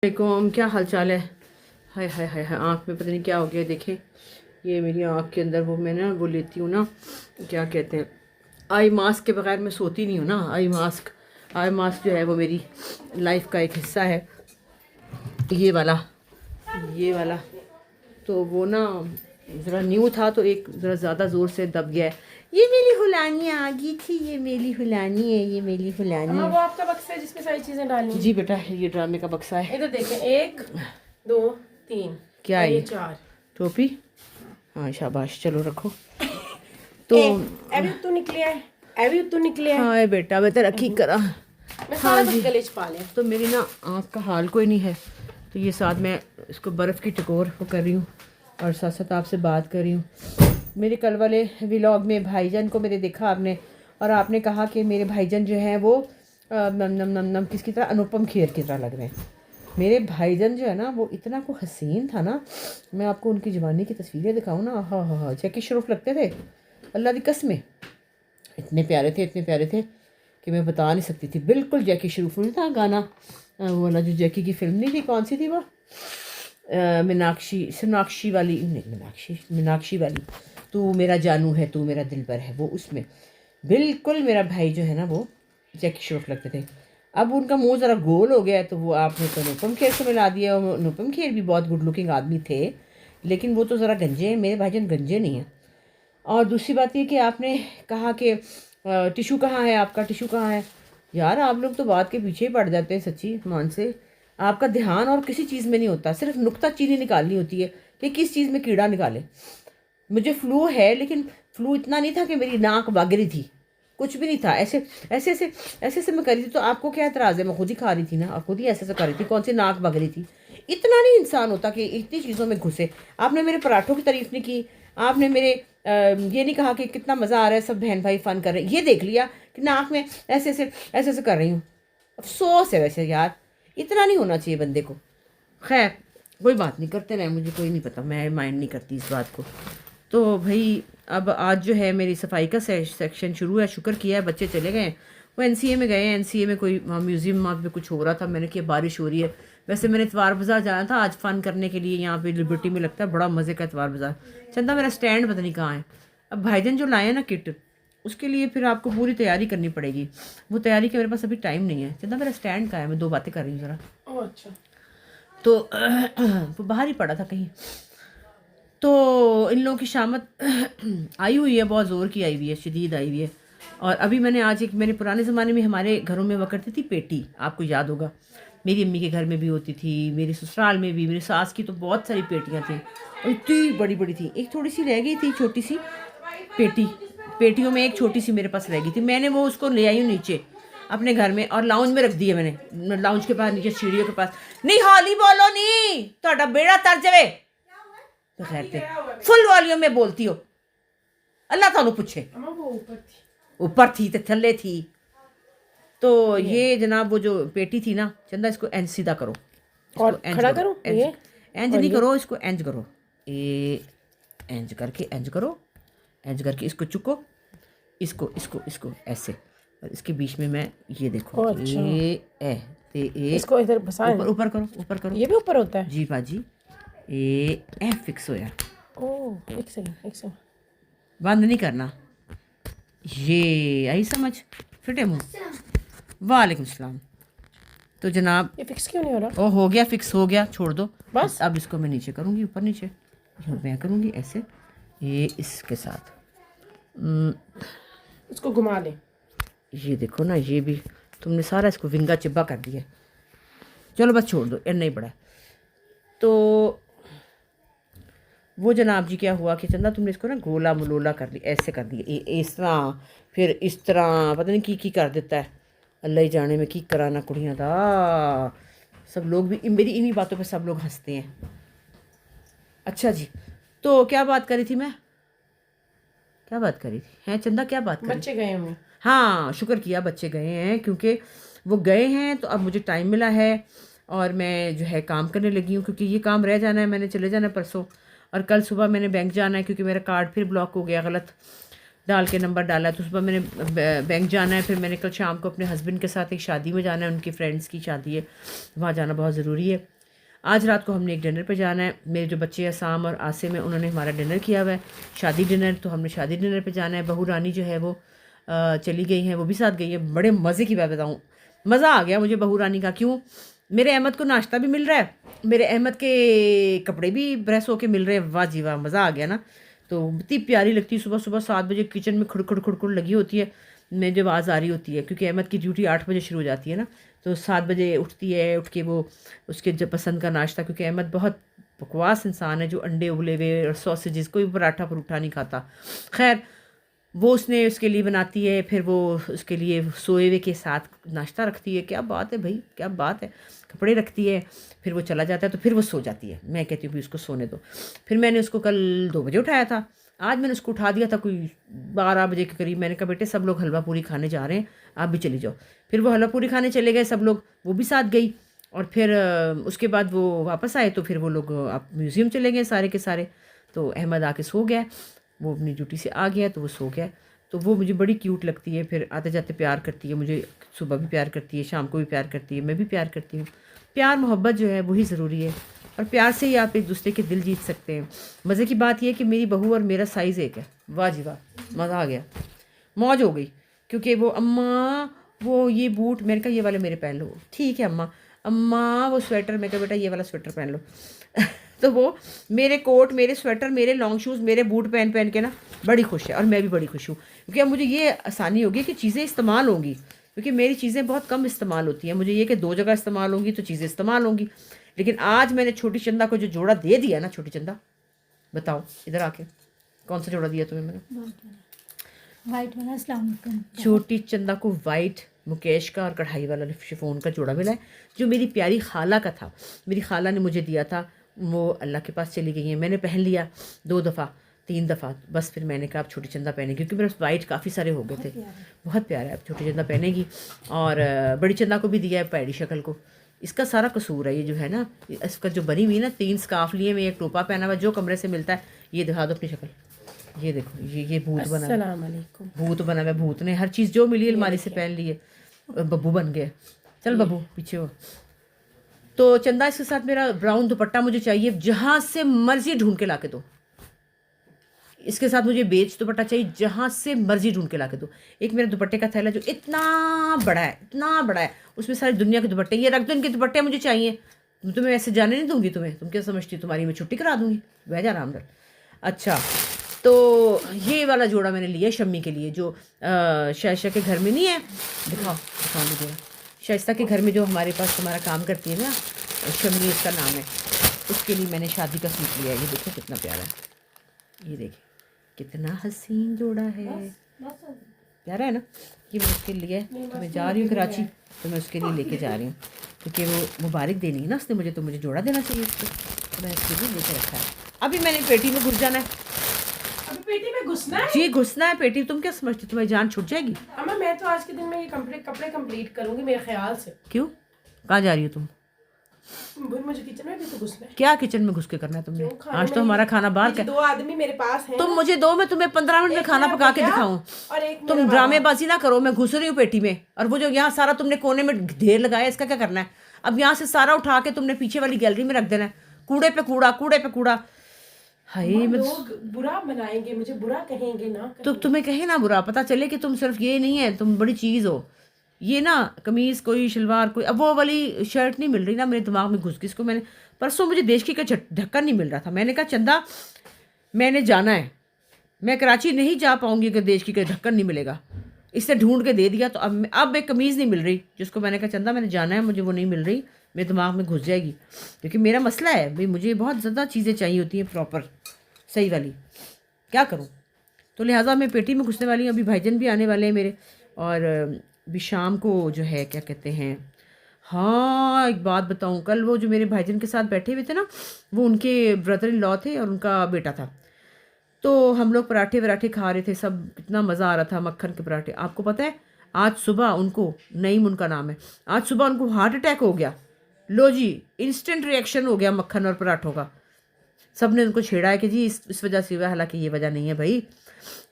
वालेकुम, क्या हाल चाल है। हाय हाय हाय हाय, आँख में पता नहीं क्या हो गया। देखें, ये मेरी आँख के अंदर वो मैं ना वो लेती हूँ ना, क्या कहते हैं, आई मास्क के बगैर मैं सोती नहीं हूँ ना। आई मास्क जो है वो मेरी लाइफ का एक हिस्सा है। ये वाला तो वो ना ज़रा न्यू था तो एक ज़रा ज़्यादा ज़ोर से दब गया है। ये मेरी हुलानी आ गई थी, ये मेरी हुलानी है, ये मेरी हुलानी है। वो आपका बक्सा है जिसमें सारी चीजें डालनी है। जी बेटा, ये ड्रामे का बक्सा है। इधर देखें, 1 2 3 क्या और है ये ये? 4। टोपी। हाँ शाबाश, चलो रखो। तो अभी उत्तू निकले है, अभी उत्तू निकले है। हाँ बेटा, मैं तो रखी करा। मैं हाँ सारा जी, कुछ गले च पा लिया। तो मेरी ना आँख का हाल कोई नहीं है, तो ये साथ मैं इसको बर्फ़ की टकोर वो कर रही हूँ और साथ साथ आपसे बात कर रही हूँ। मेरे कल वाले व्लॉग में भाईजान को मेरे देखा आपने, और आपने कहा कि मेरे भाईजान जो हैं वो नम नम नम नम किसकी तरह, अनुपम खेर की तरह लग रहे हैं। मेरे भाईजान जो है ना वो इतना को हसीन था ना, मैं आपको उनकी जवानी की तस्वीरें दिखाऊँ ना, हाँ हाँ हाँ, जैकी श्रॉफ लगते थे, अल्लाह की कसम। इतने प्यारे थे कि मैं बता नहीं सकती थी। बिल्कुल जैकी श्रॉफ नहीं था गाना, वो वाला जो जैकी की फिल्म नहीं थी, कौन सी थी वो, मीनाक्षी वाली नहीं, मीनाक्षी वाली, तू मेरा जानू है तू मेरा दिलबर है, वो उसमें बिल्कुल मेरा भाई जो है ना वो जैकी श्रॉफ लगते थे। अब उनका मुंह ज़रा गोल हो गया है, तो वो आपने तो अनुपम खेर से मिला दिया। अनुपम खेर भी बहुत गुड लुकिंग आदमी थे, लेकिन वो तो ज़रा गंजे हैं, मेरे भाईजान गंजे नहीं हैं। और दूसरी बात ये कि आपने कहा कि टिशू कहाँ है, आपका टिशू कहाँ है। यार आप लोग तो बात के पीछे ही पड़ जाते हैं, सच्ची मान से। आपका ध्यान और किसी चीज़ में नहीं होता, सिर्फ नुक्ता चीनी निकालनी होती है कि किस चीज़ में कीड़ा निकाले। मुझे फ्लू है, लेकिन फ्लू इतना नहीं था कि मेरी नाक बग रही थी, कुछ भी नहीं था। ऐसे ऐसे ऐसे ऐसे ऐसे मैं कर रही थी, तो आपको क्या एतराज़ है? मैं खुद ही खा रही थी ना, और खुद ही ऐसे ऐसे कर रही थी, कौन सी नाक बग रही थी। इतना नहीं इंसान होता कि इतनी चीज़ों में घुसे। आपने मेरे पराठों की तारीफ़ नहीं की, आपने मेरे ये नहीं कहा कि कितना मज़ा आ रहा है, सब बहन भाई फ़न कर रहे हैं। ये देख लिया कि नाक में ऐसे ऐसे कर रही हूँ। अफसोस है वैसे यार, इतना नहीं होना चाहिए बंदे को। खैर कोई बात नहीं, करते रहे, मुझे कोई नहीं पता, मैं माइंड नहीं करती इस बात को। तो भाई अब आज जो है मेरी सफाई का सेक्शन शुरू है। शुक्र किया है बच्चे चले गए, वो एनसीए में गए हैं। एनसीए में कोई म्यूज़ियम में कुछ हो रहा था, मैंने किया बारिश हो रही है। वैसे मैंने इतवार बाज़ार जाना था आज फ़न करने के लिए, यहाँ पे लिबर्टी में लगता है बड़ा मज़े का इतवार बाज़ार। चंदा मेरा स्टैंड पता नहीं कहाँ है। अब भाईजान जो लाए हैं ना किट, उसके लिए फिर आपको पूरी तैयारी करनी पड़ेगी। वो तैयारी के मेरे पास अभी टाइम नहीं है। चंदा मेरा स्टैंड कहाँ है, मैं दो बातें कर रही हूँ ज़रा। अच्छा, तो वो बाहर ही पड़ा था कहीं। तो इन लोगों की शामत आई हुई है, बहुत ज़ोर की आई हुई है, शदीद आई हुई है। और अभी मैंने आज एक, मैंने पुराने ज़माने में हमारे घरों में वो करती थी पेटी, आपको याद होगा, मेरी अम्मी के घर में भी होती थी, मेरे ससुराल में भी, मेरी सास की तो बहुत सारी पेटियाँ थी, और इतनी बड़ी बड़ी थी। एक थोड़ी सी रह गई थी, छोटी सी पेटी, पेटियों में एक छोटी सी मेरे पास रह गई थी। मैंने वो उसको ले आई हूँ नीचे अपने घर में, और लाउंज में रख दी है मैंने, लाउंज के पास नीचे सीढ़ियों के पास। नहीं हौली बोलो, नहीं तो बेड़ा तर जावे। तो खैर थे, फुल वॉल्यूम में बोलती हो, अल्लाह थानू पूछे। अम्मा वो ऊपर थी। ऊपर थी तो थल्ले थी। तो ये जनाब वो जो पेटी थी ना, चंदा इसको इंज सीधा करो, इसको और इंज खड़ा करो, करूं इंज ये, इंज और नहीं ये करो, इसको इंज करो, ये इंज करके इंज करो, इंज करके इसको चुको, इसको इसको इसको ऐसे, और इसके बीच में मैं ये देखो, अच्छा, ये ए ते ए, इसको इधर फंसा ऊपर ऊपर करो, ऊपर करो। ये भी ऊपर होता है। जी बाजी, ए फिक्स होया, ओह, एक सेकंड। बंद नहीं करना। ये आई समझ, फिटे मुँह। वालेकुम सलाम। तो जनाब, ये फिक्स क्यों नहीं हो रहा? ओ हो गया, फिक्स हो गया, छोड़ दो बस अब इसको मैं नीचे करूँगी, ऊपर नीचे यूँ मैं करूँगी ऐसे, ये इसके साथ इसको घुमा ले। ये देखो ना, ये भी तुमने सारा इसको विंगा चिब्बा कर दिया। चलो बस छोड़ दो, इतना ही बड़ा। तो वो जनाब जी क्या हुआ कि चंदा तुमने इसको ना गोला मलोला कर लिया, ऐसे कर दिया, इस तरह, फिर इस तरह, पता नहीं की कर देता है, अल्लाह ही जाने में की कराना कुड़ियाँ दा। सब लोग भी मेरी इन्हीं बातों पे सब लोग हंसते हैं। अच्छा जी, तो क्या बात करी थी मैं, क्या बात करी थी, हैं चंदा, क्या बात करी? बच्चे गए होंगे। हाँ शुक्र किया बच्चे गए हैं, क्योंकि वो गए हैं तो अब मुझे टाइम मिला है, और मैं जो है काम करने लगी हूँ, क्योंकि ये काम रह जाना है, मैंने चले जाना है परसों, और कल सुबह मैंने बैंक जाना है, क्योंकि मेरा कार्ड फिर ब्लॉक हो गया गलत। डाल के नंबर डाला। तो सुबह मैंने बैंक जाना है, फिर मैंने कल शाम को अपने हस्बैंड के साथ एक शादी में जाना है, उनकी फ्रेंड्स की शादी है, वहाँ जाना बहुत ज़रूरी है। आज रात को हमने एक डिनर पे जाना है। मेरे जो बच्चे असाम और आसिम में, उन्होंने हमारा डिनर किया हुआ है, शादी डिनर, तो हमने शादी डिनर पे जाना है। बहू रानी जो है वो चली गई हैं, वो भी साथ गई है। बड़े मज़े की बात बताऊँ, मज़ा आ गया मुझे बहू रानी का। क्यों? मेरे अहमद को नाश्ता भी मिल रहा है, मेरे अहमद के कपड़े भी प्रेस होके मिल रहे हैं। वाह जी वाह, मज़ा आ गया ना। तो इतनी प्यारी लगती है, सुबह सुबह 7 बजे किचन में खुड़खुड़ खुड़खुड़ लगी होती है, मेरी जो आवाज़ आ रही होती है, क्योंकि अहमद की ड्यूटी 8 बजे शुरू हो जाती है ना। तो 7 बजे उठती है, उठ के वो उसके जो पसंद का नाश्ता, क्योंकि अहमद बहुत बकवास इंसान है जो अंडे उबले हुए और सॉसेजेस, कोई पराठा परूठा नहीं खाता। खैर वो उसने उसके लिए बनाती है, फिर वो उसके लिए सोए हुए के साथ नाश्ता रखती है। क्या बात है भाई, क्या बात है। कपड़े रखती है, फिर वो चला जाता है, तो फिर वो सो जाती है। मैं कहती हूँ भी उसको सोने दो। फिर मैंने उसको कल 2 बजे उठाया था, आज मैंने उसको उठा दिया था कोई 12 बजे के करीब। मैंने कहा बेटे सब लोग हलवा पूरी खाने जा रहे हैं, आप भी चली जाओ। फिर वो हलवा पूरी खाने चले गए सब लोग, वो भी साथ गई। और फिर उसके बाद वो वापस आए, तो फिर वो लोग आप म्यूज़ियम चले गए सारे के सारे। तो अहमद आके सो गया, वो अपनी ड्यूटी से आ गया तो वो सो गया। तो वो मुझे बड़ी क्यूट लगती है, फिर आते जाते प्यार करती है मुझे, सुबह भी प्यार करती है, शाम को भी प्यार करती है, मैं भी प्यार करती हूँ। प्यार मोहब्बत जो है वही ज़रूरी है, और प्यार से ही आप एक दूसरे के दिल जीत सकते हैं। मज़े की बात यह है कि मेरी बहू और मेरा साइज़ एक है। वाह जी वाह, मज़ा आ गया, मौज हो गई। क्योंकि वो अम्मा वो ये बूट, मैंने कहा ये वाले मेरे पहन लो। ठीक है अम्मा। अम्मा वो स्वेटर, मैं कहा बेटा ये वाला स्वेटर पहन लो। तो वो मेरे कोट, मेरे स्वेटर, मेरे लॉन्ग शूज़, मेरे बूट पहन पहन के ना बड़ी खुश है, और मैं भी बड़ी खुश हूँ। क्योंकि अब मुझे ये आसानी होगी कि चीज़ें इस्तेमाल होंगी, क्योंकि मेरी चीज़ें बहुत कम इस्तेमाल होती हैं। मुझे ये कि 2 जगह इस्तेमाल होंगी तो चीज़ें इस्तेमाल होंगी। लेकिन आज मैंने छोटी चंदा को जो जोड़ा दे दिया ना, छोटी चंदा बताओ इधर आके, कौन सा जोड़ा दिया तुम्हें मैंने? वाइट वाला। अस्सलाम वालेकुम। छोटी चंदा को वाइट मुकेश का और कढ़ाई वाला शिफॉन का जोड़ा मिला है, जो मेरी प्यारी खाला का था। मेरी खाला ने मुझे दिया था, वो अल्लाह के पास चली गई है। मैंने पहन लिया 2 दफ़ा 3 दफ़ा, बस फिर मैंने कहा अब छोटी चंदा पहने, क्योंकि मेरे वाइट काफ़ी सारे हो गए थे। बहुत प्यारा है, अब छोटी चंदा पहनेगी। और बड़ी चंदा को भी दिया है पैडी शक्ल को। इसका सारा कसूर है ये जो है ना, इसका जो बनी हुई ना, 3 स्काफ लिए में एक टोपा पहना हुआ, जो कमरे से मिलता है। ये दिखा दो अपनी शक्ल, ये देखो, ये भूत बना है, अस्सलाम वालेकुम। भूत बना हुआ है। भूत ने हर चीज़ जो मिली अलमारी से पहन ली है, बब्बू बन गया। चल बब्बू पीछे हो। तो चंदा इसके साथ मेरा ब्राउन दुपट्टा मुझे चाहिए, जहाँ से मर्जी ढूंढ के ला के दो। इसके साथ मुझे बेज दुपट्टा चाहिए, जहाँ से मर्जी ढूंढ के ला के दो। एक मेरे दुपट्टे का थैला जो इतना बड़ा है, इतना बड़ा है, उसमें सारी दुनिया के दुपट्टे, ये रख दो, इनके दुपट्टे मुझे चाहिए। तुम्हें ऐसे जाने नहीं दूंगी, तुम क्या समझती हो, तुम्हारी मैं छुट्टी करा दूंगी, बह जा आराम कर। अच्छा, तो ये वाला जोड़ा मैंने लिया शम्मी के लिए, जो शाइशा के घर में नहीं है, दिखाओ मुझे। शाइस्ता के घर में जो हमारे पास हमारा काम करती है ना, शम्मी उसका नाम है, उसके लिए मैंने शादी का सूट लिया है। ये देखो कितना प्यारा है, ये देखिए कितना हसीन जोड़ा है, प्यारा है ना। ये मैं उसके लिए, तो मैं जा रही हूँ कराची, तो मैं उसके लिए लेके जा रही हूँ, क्योंकि वो मुबारक देनी है ना उसने मुझे, तो मुझे जोड़ा देना चाहिए उसको, तो मैं उसके लिए लेके रखा है। अभी मैंने पेटी में घुस जाना है। अभी पेटी में घुसना है? जी घुसना है पेटी। तुम क्या समझती तुम्हारी जान छूट जाएगी? अम्मा मैं तो आज के दिन में ये कपड़े कंप्लीट करूंगी मेरे ख्याल से। क्यों, कहाँ जा रही हो तुम? मुझे किचन में भी तो घुसना है। क्या किचन में घुस के करना है तुमने? आज तो हमारा खाना बाहर का। 2 आदमी मेरे पास हैं। तुम मुझे दो, मैं तुम्हें 15 मिनट में खाना पका के दिखाऊं। और एक तुम ड्रामेबाजी ना करो, मैं घुस रही हूँ पेटी में, और वो जो यहाँ सारा तुमने कोने में ढेर लगाया, इसका क्या करना है? अब यहाँ से सारा उठा के तुमने पीछे वाली गैलरी में रख देना है, कूड़े पे कूड़ा, कूड़े पे कूड़ा। हाय, लोग बुरा बनाएंगे, मुझे बुरा कहेंगे ना। तो तुम्हें कहे ना बुरा, पता चले कि तुम सिर्फ ये नहीं है, तुम बड़ी चीज़ हो। ये ना कमीज़ कोई शलवार कोई, अब वो वाली शर्ट नहीं मिल रही ना, मेरे दिमाग में घुस गई। इसको मैंने परसों, मुझे देश की का ढक्कन नहीं मिल रहा था, मैंने कहा चंदा मैंने जाना है, मैं कराची नहीं जा पाऊंगी अगर देश की का ढक्कन नहीं मिलेगा। इससे ढूंढ के दे दिया, तो अब एक कमीज़ नहीं मिल रही, जिसको मैंने कहा चंदा मैंने जाना है, मुझे वो नहीं मिल रही, मेरे दिमाग में घुस जाएगी। क्योंकि मेरा मसला है भाई, मुझे बहुत ज़्यादा चीज़ें चाहिए होती हैं प्रॉपर सही वाली, क्या करूँ। तो लिहाजा मैं पेटी में घुसने वाली हूँ। अभी भाईजान भी आने वाले हैं मेरे, और अभी शाम को जो है क्या कहते हैं, हाँ एक बात बताऊँ, कल वो जो मेरे भाईजान के साथ बैठे हुए थे ना, वो उनके ब्रदर इन लॉ थे और उनका बेटा था। तो हम लोग पराठे वराठे खा रहे थे सब, कितना मज़ा आ रहा था, मक्खन के पराठे। आपको पता है आज सुबह उनको, नईम उनका नाम है, आज सुबह उनको हार्ट अटैक हो गया। लो जी, इंस्टेंट रिएक्शन हो गया मक्खन और पराठों का। सब ने उनको छेड़ा है कि जी इस वजह से हुआ, हालांकि ये वजह नहीं है भाई।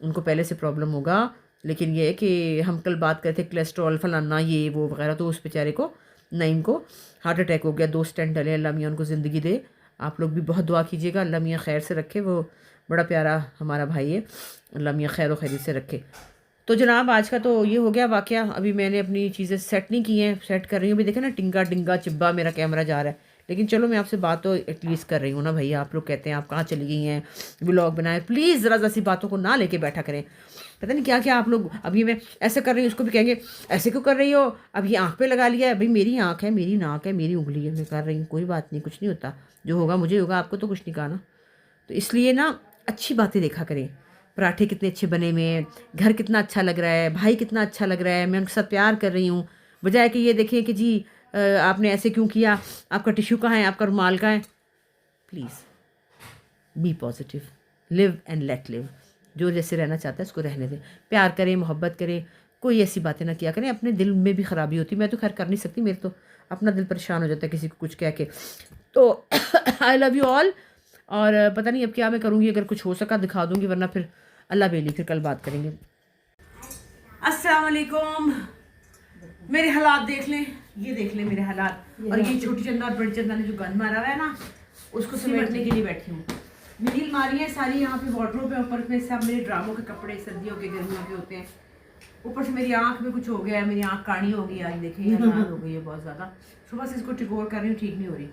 उनको पहले से प्रॉब्लम होगा, लेकिन ये है कि हम कल बात करते कोलेस्ट्रॉल फलाना ये वो वगैरह, तो उस बेचारे को नईम को हार्ट अटैक हो गया, 2 स्टेंट डले। अल्लाह मियाँ उनको ज़िंदगी दे। आप लोग भी बहुत दुआ कीजिएगा, अल्लाह मियाँ खैर से रखे, वो बड़ा प्यारा हमारा भाई है, अल्लाह मियाँ खैर व खैरियत से रखे। तो जनाब आज का तो ये हो गया वाक़या। अभी मैंने अपनी चीज़ें सेट नहीं की हैं, सेट कर रही हूँ। अभी देखें ना टिंगा टिंगा चिब्बा मेरा कैमरा जा रहा है, लेकिन चलो मैं आपसे बात तो एटलीस्ट कर रही हूँ ना भाई। आप लोग कहते हैं आप कहाँ चली गई हैं, व्लॉग बनाए, प्लीज़ ज़रा सी बातों को ना लेके बैठा करें। पता नहीं क्या क्या आप लोग, अब ये मैं ऐसे कर रही हूँ, उसको भी कहेंगे ऐसे क्यों कर रही हो, अब ये आँख पे लगा लिया है। भाई मेरी आँख है, मेरी नाक है, मेरी उंगली है, मैं कर रही हूँ, कोई बात नहीं, कुछ नहीं होता। जो होगा मुझे होगा, आपको तो कुछ नहीं कहा ना। तो इसलिए ना अच्छी बातें देखा करें। पराठे कितने अच्छे बने हुए हैं, घर कितना अच्छा लग रहा है, भाई कितना अच्छा लग रहा है, मैं उनके साथ प्यार कर रही हूँ, बजाय कि ये देखिए कि जी आपने ऐसे क्यों किया, आपका टिश्यू कहाँ है, आपका रुमाल कहाँ है। Please be positive, live and let live. जो जैसे रहना चाहता है उसको रहने दें, प्यार करें, मोहब्बत करें, कोई ऐसी बातें ना किया करें। अपने दिल में भी ख़राबी होती है, मैं तो खैर कर नहीं सकती, मेरे तो अपना दिल परेशान हो जाता है किसी को कुछ कह के। तो आई लव यू ऑल। और पता नहीं अब क्या मैं करूँगी, अगर कुछ हो सका दिखा दूँगी, वरना फिर अल्लाह बेली, फिर कल बात करेंगे। अस्सलाम वालेकुम। मेरे हालात देख लें, ये देख लें मेरे हालात। और ये छोटी चंदा और बड़ी चंदा ने जो गंद मारा हुआ है ना, उसको समेटने के लिए बैठी हूँ। मेरी अलमारियाँ सारी यहाँ पे वार्डरोब है, ऊपर में सब मेरे ड्रामों के कपड़े सर्दियों के गर्मियों के होते हैं। ऊपर से मेरी आँख में कुछ हो गया है, मेरी आँख कानी हो गई आज, देखें ये लाल हो गई है बहुत ज़्यादा। सुबह से इसको टिकोर कर रही हूँ, ठीक नहीं हो रही।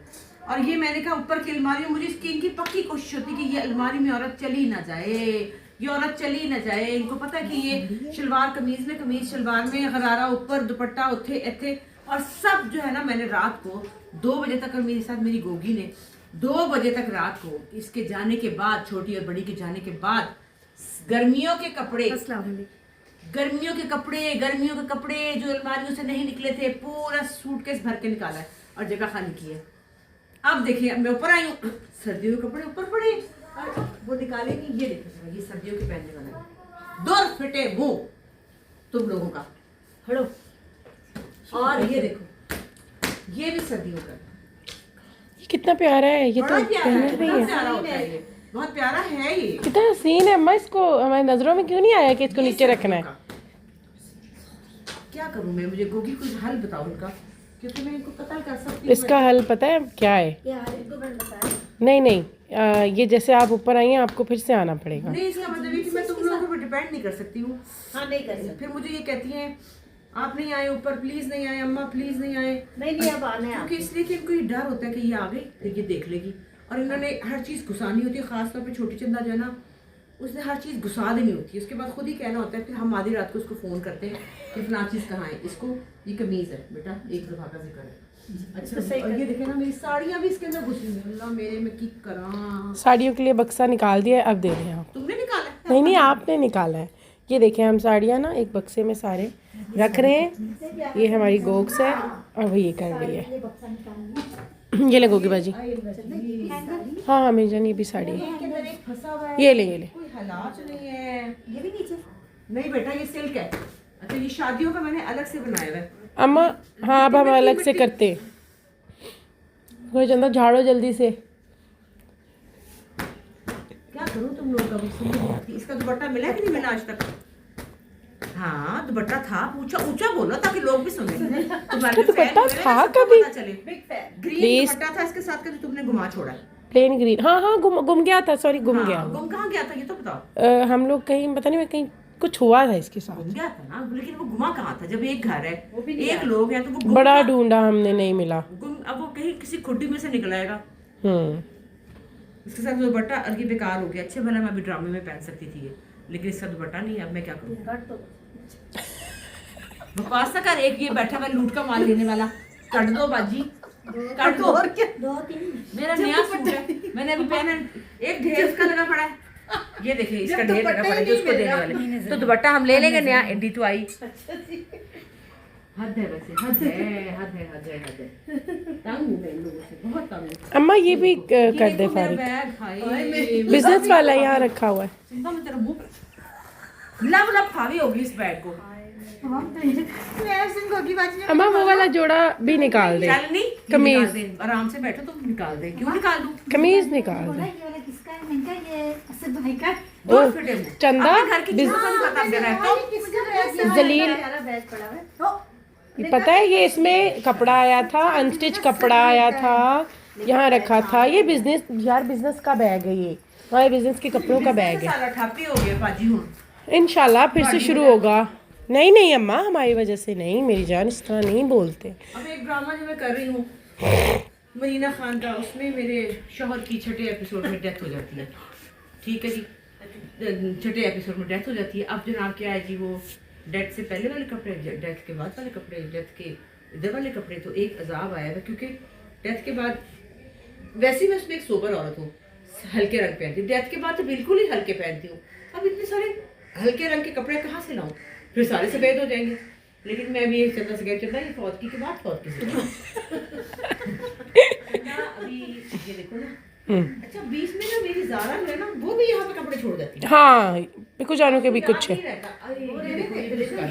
और ये मैंने कहा ऊपर की अलमारी, मुझे इसकी इनकी पक्की कोशिश होती है कि ये अलमारी में औरत चली ना जाए, ये औरत चली ना जाए। इनको पता है कि ये शलवार कमीज में, कमीज शलवार में, गरारा ऊपर, दुपट्टा उथे एथे, और सब जो है ना। मैंने रात को 2 बजे तक, और मेरे साथ मेरी गोगी ने 2 बजे तक रात को, इसके जाने के बाद, छोटी और बड़ी के जाने के बाद, गर्मियों के कपड़े, गर्मियों के कपड़े जो अलमारियों से नहीं निकले थे, पूरा सूटकेस भर के निकाला है और जगह खाली की है। अब देखिए मैं ऊपर आई हूँ, सर्दियों के कपड़े ऊपर पड़े, वो निकालेंगे। ये देखो, ये सर्दियों के पहनने वाला है, दूर फिटे मुंह तुम लोगों का, हड़ो। और ये देखो, ये भी सर्दियों का, ये कितना प्यारा है, ये तो बड़ा प्यारा है, पहन रही बहुत है। प्यारा होता है ये, बहुत प्यारा है ये। कितना हसीन है अम्मा, इसको हमारी नजरों में क्यों नहीं आया कि इसको नीचे रखना है। क्या करूं मैं, मुझे गोगी कुछ हल बताओ इनका, क्योंकि मैं इनको कत्ल कर सकती हूं। इसका हल पता है क्या है? नहीं, ये जैसे आप ऊपर आई हैं, आपको फिर से आना पड़ेगा। नहीं, इसका मतलब है कि मैं तुम लोगों पर डिपेंड नहीं कर सकती हूँ। हाँ नहीं कर सकते, फिर मुझे ये कहती हैं आप नहीं आए ऊपर, प्लीज नहीं आए अम्मा, प्लीज नहीं आए। नहीं अब आना है। क्योंकि इसलिए कि इनको ये डर होता है कि ये आ गई फिर ये देख लेगी, और इन्होंने हर चीज़ घुसानी होती है। खासतौर पे छोटी चंदा जो है ना, उसने हर चीज़ घुसा देनी होती है, उसके बाद खुद ही कहना होता है। फिर हम आधी रात को उसको फ़ोन करते हैं कि फलां चीज़ कहाँ है, इसको ये कमीज़ है बेटा, एक दफ़ा का जिक्र है। अच्छा, और ये देखे ना मेरी साड़ियाँ भी इसके अंदर घुसी हुई, अल्लाह मेरे में की करा। साड़ियों के लिए बक्सा निकाल दिया है, अब दे दें आप। तुमने निकाला है? नहीं, आपने निकाला है। ये देखें, हम साड़ियाँ ना एक बक्से में सारे रख रहे हैं। ये हमारी गोक्स है और वो ये कर रही है। ये लगोगी बाजी। हाँ मेरी जान, ये भी साड़ी है। ये ले कोई हालात नहीं है, ये भी नीचे नहीं बेटा, ये सिल्क है। अच्छा, ये शादियों का मैंने अलग से बनाया हुआ है अम्मा। हाँ अब हम अलग से करते हैं। कोई चंदा झाड़ो जल्दी से। क्या करूं तुम लोगों का भी समझ नहीं आती। इसका दुपट्टा मिला है कि नहीं मिला आज तक? हाँ दुपट्टा था, ऊंचा ऊंचा बोलो ताकि लोग भी सुने। तुम्हारे दुपट्टा था कभी? ग्रीन दुपट्टा था इसके साथ का जो तुमने घुमा छोड़ा है। प्लेन ग्रीन, हाँ गुम गया था, सॉरी गुम गया। गुम कहाँ गया था ये तो बताओ। हम लोग कहीं, पता नहीं, मैं कहीं कुछ हुआ था इसके साथ। गुम गया था ना, लेकिन वो घुमा कहाँ था? जब एक घर है, एक लोग हैं, तो वो गुम बड़ा कहाँ? ढूंढा हमने, नहीं मिला। अब वो कहीं किसी खुड्डी में से निकल आएगा। इसके साथ दुपट्टा अलग बेकार हो गया। अच्छे भला मैं अभी ड्रामे में पहन सकती थी ये, लेकिन इसका दुपट्टा नहीं है। अब मैं क्या करूँ? बकवास कर, एक ये बैठा हुआ लूट का माल लेने वाला। कट दो बाजी, कट दो। और क्या, मेरा नया सूट है, मैंने अभी पहना, एक ढेर इसका लगा पड़ा है। ये देखिए इसका ढेर लगा पड़ा है जो उसको देने वाले। तो दुपट्टा हम ले लेंगे नया। एडी तो आई, हद है वैसे, हद है। तंग हूं मैं इन लोगों से, बहुत तंग हूं। अम्मा ये भी कर दे फारिग। बिजनेस वाला यहाँ रखा हुआ है। चिंता मत करो, लब फावी होगी इस बैग को। अम्मा वो वाला जोड़ा भी निकाल दे, चल नहीं, कमीज निकाल दे, आराम से बैठो, तुम निकाल दे। क्यों निकाल दूं? कमीज निकाल दे। मैंने कहा ये असद भाई का बहुत फिट है वो। चंदा अपने घर की चीजों का नहीं पता मेरा तो जलील पता है ये इसमें कपड़ा आया था, अनस्टिच कपड़ा आया था, यहाँ रखा था। ये बिजनेस यार, बिजनेस का बैग है ये, हमारे बिजनेस के कपड़ों का बैग है। सारा ठापी हो गया पाजी हूँ। इंशाल्लाह फिर से शुरू होगा। नहीं नहीं अम्मा, हमारी वजह से नहीं, मेरी जान इस तरह नहीं बोलते। अब एक ड्रामा जो मैं कर रही हूँ मरीना खान का, उसमें मेरे शोहर की छठे एपिसोड में डेथ हो जाती है। ठीक है जी, छठे एपिसोड में डेथ हो जाती है। अब जनाब क्या है जी, वो डेथ से पहले वाले कपड़े, डेथ के बाद वाले कपड़े, डेथ के इधर वाले कपड़े, तो एक अजाब आया था क्योंकि डेथ के बाद वैसे मैं उसमें एक सोबर औरत हूँ, हल्के रंग पहनती हूँ। डेथ के बाद तो बिल्कुल ही हल्के पहनती हूँ। अब इतने सारे हल्के रंग के कपड़े कहाँ से लाऊं, फिर सारे सफेद हो जाएंगे। लेकिन मैं भी एक चंदा से चंदा ये फौत की बाद फौत की चंदा अभी ये देखो ना। अच्छा, बीच में ना मेरी ज़ारा जो है ना, वो भी यहाँ पे कपड़े छोड़ जाती है। हाँ बिल्कुल, जानू के भी कुछ है। नहीं रहता, अरे ये देखो, ये देखो इसका।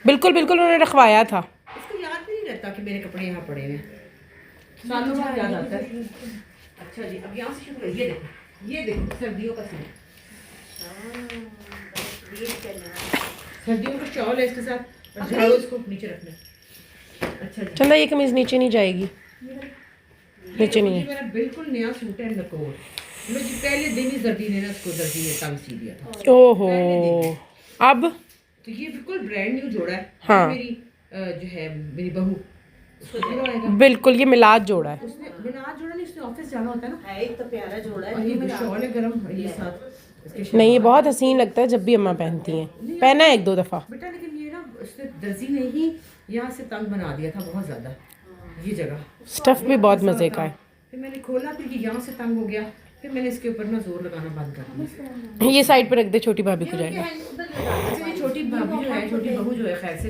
बिल्कुल बिल्कुल, उन्होंने रखवाया था। इसको याद भी नहीं रहता कि मेरे कपड़े यहाँ पड़े हुए हैं, सालों बाद याद आता है। अच्छा जी, अब यहाँ से शुरू करें। ये देखो सर्दियों का सूट, सर्दियों का शॉल है इसके साथ, और झाड़ू इसको नीचे रखना है। अच्छा जी, चंदा ये कमीज नीचे नहीं जाएगी, नीचे नहीं ये मेरा बिल्कुल नया सूट है नकोर। मुझे पहले दिन ही दर्जी ने ना इसको दर्जी ने तंग सी दिया था। है। ओहो, अब तो ये बिल्कुल ब्रांड न्यू जोड़ा है। हाँ। मेरी जो है मेरी बहू, उसको दिलवाएगा। बिल्कुल ये मिलाद जोड़ा है। उसने बिना जोड़ा नहीं, उसने ऑफिस जाना होता है ना। है तो प्यारा जोड़ा और ये शॉल है गरम, ये साथ इसके नहीं ये बहुत हसीन लगता है जब भी अम्मा पहनती हैं, पहना है एक दो दफ़ा। बेटा, लेकिन ये ना उसने दर्जी ने ही यहाँ से तंग बना दिया था बहुत ज्यादा, ये जगह। स्टफ भी बहुत मज़े का है। फिर मैंने खोला, फिर ये यहाँ से तंग हो गया, फिर मैंने इसके ऊपर ना जोर लगाना बंद कर दिया। ये साइड पे रख दे, छोटी भाभी को जाएगा। अच्छा, ये छोटी भाभी जो है, छोटी बहू जो है, खैर से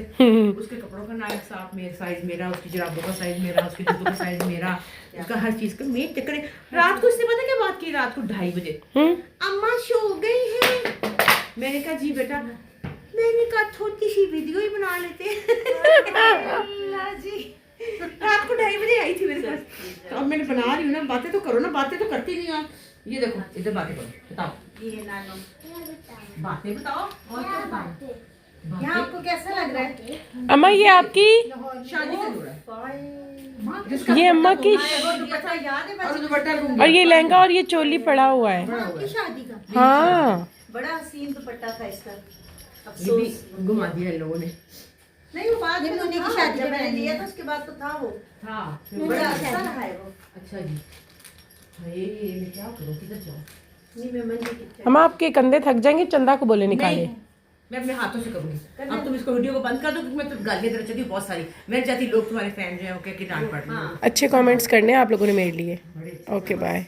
उसके कपड़ों का नायक साफ मेरा साइज मेरा, उसकी जुराबों का साइज मेरा, उसके जूतों का साइज मेरा, उसका हर चीज का मेन टक्कर। रात को इसने पता क्या बात की, रात को 2:30 बजे, अम्मा सो गई है। मैंने कहा जी बेटा, मैंने कहा छोटी सी वीडियो ही बना लेते जी। रात को 2:30 बजे आई थी मेरे पास, तो अब मैंने बना रही हूँ ना, बातें तो करो ना, बातें तो करती नहीं आप। ये देखो, इधर बातें करो, बताओ, ये नानो बातें बताओ, और क्या बताओ। यहाँ आपको कैसा लग रहा है? अम्मा ये आपकी, शादी का जोड़ा है, ये अम्मा की, वो दुपट्टा याद है? और दुपट्टा लूंगी। और ये लहंगा और ये चोली पड़ा हुआ है। आपकी शादी का हाँ बड़ा हसीन दुपट्टा था इसका। ये भी घुमा दिया इन लोगों ने। नहीं, वो बाद में उन्हीं की शादी जब मैंने लिया था उसके बाद तो था वो, हाँ, बड़ा अच्छा रहा है वो। अच्छा जी। ये मैं क्या करूँ, किधर जाऊँ? नहीं, मैं मन की किचन। अम्मा आपके कंधे थक जाएंगे, चंदा को बोले निकाले। मैं अपने हाथों से करूँगी। अब तुम इसको वीडियो को बंद कर दो, क्योंकि मैं तो गालियाँ देना चाहती हूँ बहुत सारी। मैं चाहती लोग तुम्हारे फैन जो है वो कह के डांट पड़ रही है। अच्छे कमेंट्स करने हैं आप लोगों ने मेरे लिए। Okay bye.